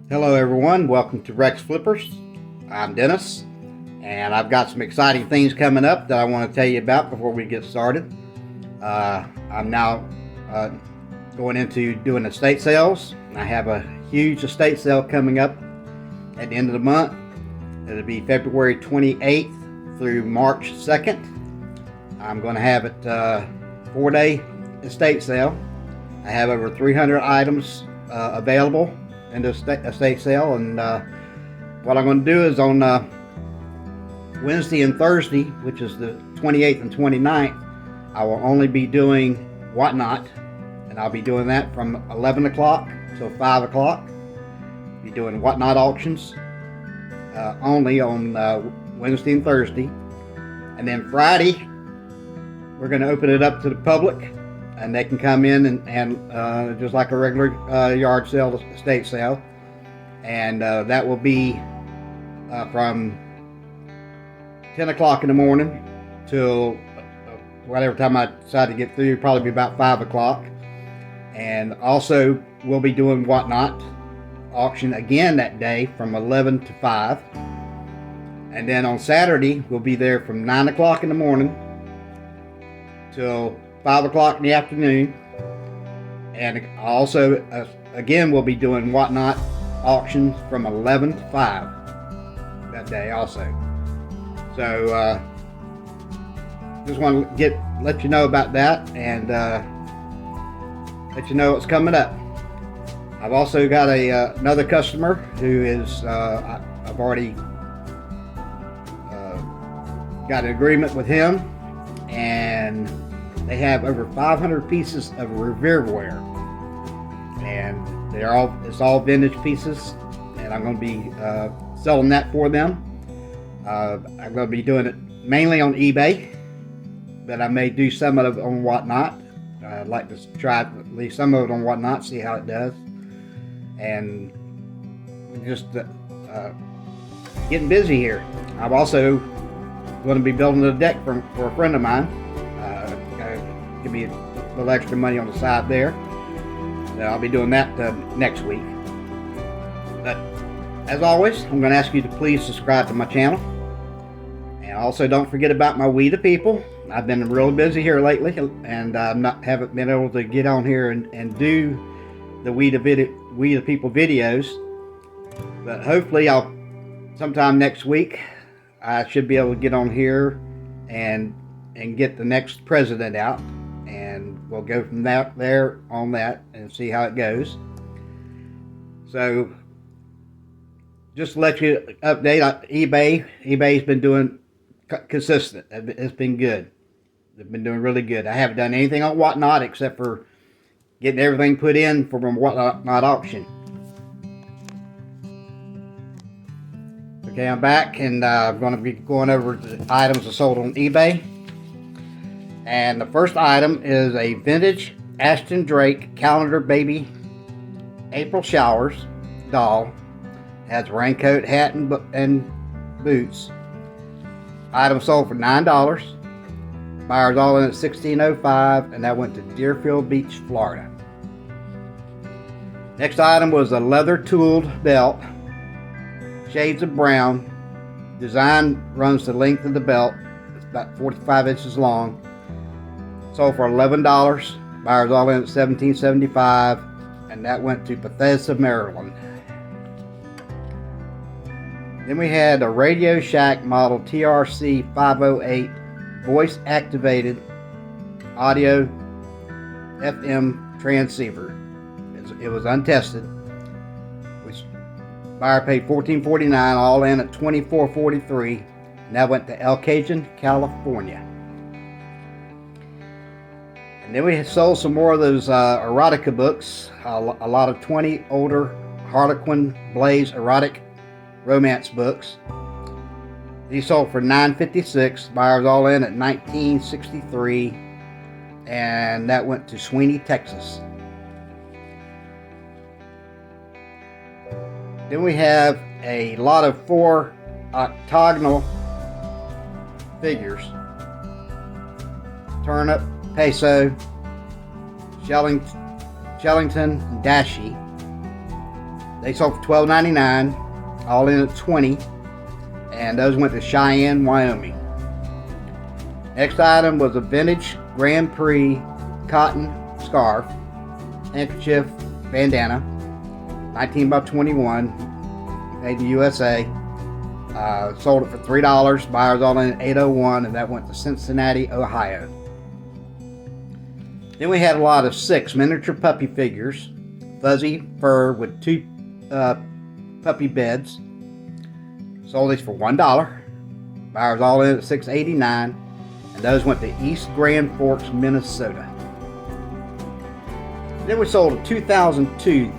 Hello everyone, welcome to Rex Flippers. I'm Dennis, and I've got some exciting things coming up that I want to tell you about before we get started. I'm now going into doing estate sales. I have a huge estate sale coming up at the end of the month. It'll be February 28th through March 2nd. I'm going to have it 4-day estate sale. I have over 300 items available in the estate sale, and what I'm going to do is on Wednesday and Thursday, which is the 28th and 29th, I will only be doing whatnot, and I'll be doing that from 11 o'clock till 5 o'clock. Be doing whatnot auctions only on Wednesday and Thursday, and then Friday we're going to open it up to the public, and they can come in and just like a regular yard sale, estate sale, and that will be from 10 o'clock in the morning till whatever time I decide to get through, probably be about 5 o'clock. And also we'll be doing whatnot auction again that day from 11 to 5. And then on Saturday we'll be there from 9 o'clock in the morning till 5 o'clock in the afternoon. And also again we'll be doing whatnot auctions from 11 to 5 that day also. So just want to let you know about that, and let you know what's coming up. I've also got another customer who is I've already got an agreement with him, and they have over 500 pieces of Revereware, and it's all vintage pieces, and I'm going to be selling that for them. I'm going to be doing it mainly on eBay, but I may do some of it on whatnot. I'd like to try at least some of it on whatnot, see how it does, and just getting busy here. I'm also going to be building a deck for a friend of mine. Give me a little extra money on the side there. I'll be doing that next week. But as always, I'm going to ask you to please subscribe to my channel, and also don't forget about my We the People. I've been real busy here lately, and haven't been able to get on here and do the We the People videos. But hopefully, sometime next week I should be able to get on here and get the next president out, and we'll go from there on that and see how it goes. So just to let you update on eBay. eBay's been doing consistent. It's been good. They've been doing really good. I haven't done anything on whatnot except for getting everything put in for my whatnot auction. Okay, I'm back, and I'm going to be going over the items that sold on eBay. And the first item is a vintage Ashton Drake calendar baby April showers doll. Has raincoat, hat, and boots. Item sold for $9. Buyers all in at $16.05, and that went to Deerfield Beach, Florida. Next item was a leather tooled belt, shades of brown. Design runs the length of the belt. It's about 45 inches long. Sold for $11. Buyers all in at $17.75, and that went to Bethesda, Maryland. Then we had a Radio Shack model TRC 508 voice activated audio FM transceiver. It was untested. Which buyer paid $14.49, all in at $24.43, and that went to El Cajon, California. And then we sold some more of those erotica books, a lot of 20 older Harlequin Blaze erotic romance books. These sold for $9.56. Buyers all in at $19.63, and that went to Sweeney, Texas. Then we have a lot of 4 octagonal figures: turnip, peso, Shellington, and dashi. They sold for $12.99, all in at 20, and those went to Cheyenne, Wyoming. Next item was a vintage Grand Prix cotton scarf, handkerchief, bandana, 19 by 21, made in the USA. Sold it for $3. Buyers all in at 801, and that went to Cincinnati, Ohio. Then we had a lot of 6 miniature puppy figures, fuzzy fur with 2 puppy beds. Sold these for $1. Buyers all in at $6.89, and those went to East Grand Forks, Minnesota. Then we sold a 2002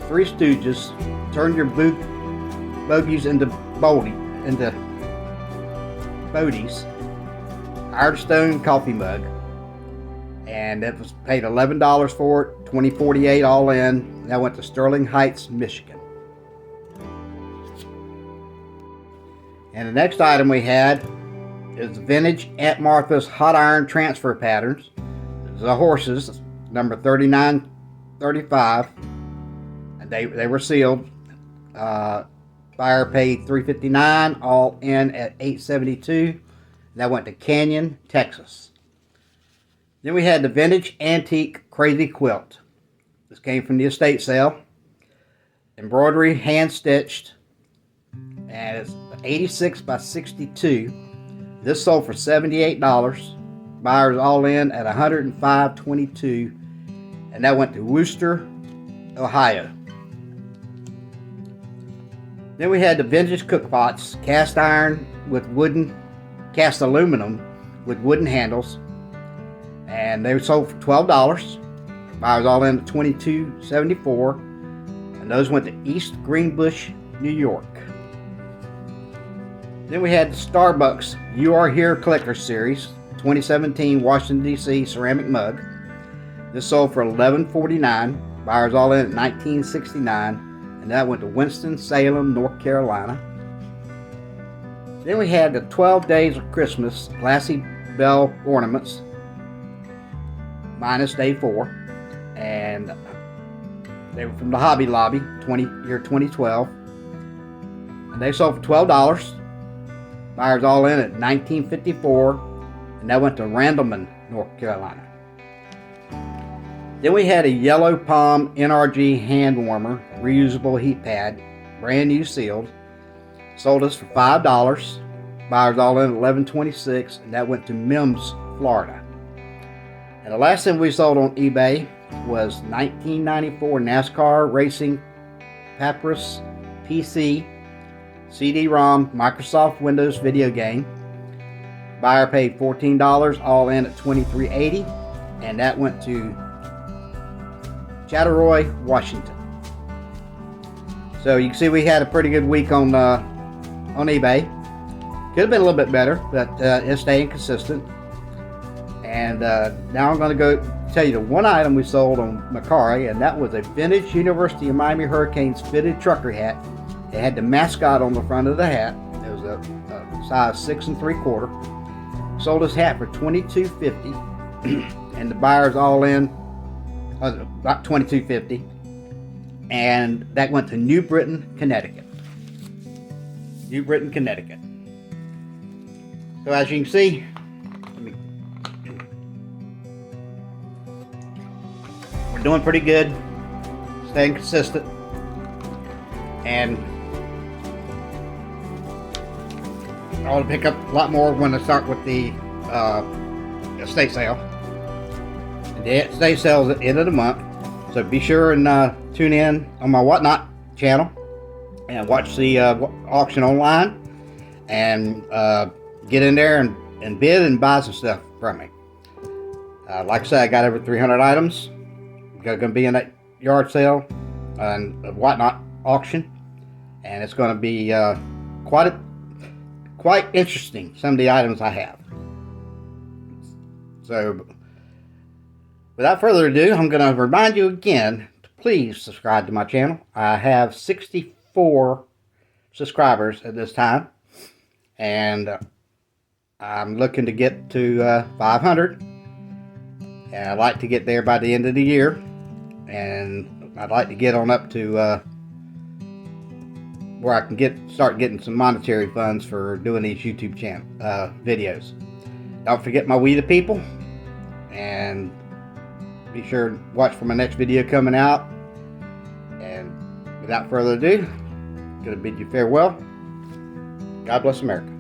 Three Stooges, turn your bogies into Bodies, Ironstone coffee mug, and it was paid $11 for it, $20.48 all in. That went to Sterling Heights, Michigan. And the next item we had is vintage Aunt Martha's hot iron transfer patterns. The horses, number 3935, and they were sealed. Buyer paid $3.59, all in at $8.72. That went to Canyon, Texas. Then we had the vintage antique crazy quilt. This came from the estate sale. Embroidery, hand stitched, and it's 86 by 62. This sold for $78. Buyers all in at $105.22, and that went to Wooster, Ohio. Then we had the vintage cook pots, cast aluminum with wooden handles, and they were sold for $12. Buyers all in at $22.74, and those went to East Greenbush, New York. Then we had the Starbucks You Are Here Collector Series 2017 Washington, D.C. ceramic mug. This sold for $11.49. Buyers all in at $19.69, and that went to Winston-Salem, North Carolina. Then we had the 12 Days of Christmas Classy Bell Ornaments, minus day 4, and they were from the Hobby Lobby, year 2012, and they sold for $12. Buyers all in at $19.54, and that went to Randleman, North Carolina. Then we had a Yellow Palm NRG hand warmer, reusable heat pad, brand new sealed. Sold us for $5. Buyers all in at $11.26, and that went to Mims, Florida. And the last thing we sold on eBay was 1994 NASCAR Racing Papyrus PC CD-ROM Microsoft Windows video game. Buyer paid $14, all in at $23.80, and that went to Chattaroy, Washington. So you can see we had a pretty good week on eBay. Could have been a little bit better, but it's staying consistent. And now I'm going to go tell you the one item we sold on Mercari, and that was a vintage University of Miami Hurricanes fitted trucker hat. It had the mascot on the front of the hat. It was a size 6 3/4. Sold this hat for $22.50, and the buyers all in about $22.50, and that went to New Britain, Connecticut. New Britain, Connecticut. So as you can see, we're doing pretty good, staying consistent, and I want to pick up a lot more when I start with the estate sale. The estate sale is at the end of the month, so be sure and tune in on my Whatnot channel and watch the auction online, and get in there and bid and buy some stuff from me. Like I said, I got over 300 items. Going to be in that yard sale and Whatnot auction, and it's going to be quite interesting, some of the items I have. So without further ado, I'm going to remind you again to please subscribe to my channel. I have 64 subscribers at this time, and I'm looking to get to 500, and I'd like to get there by the end of the year, and I'd like to get on up to where I can start getting some monetary funds for doing these YouTube videos. Don't forget my We the People, and be sure to watch for my next video coming out. And without further ado, I'm going to bid you farewell. God bless America.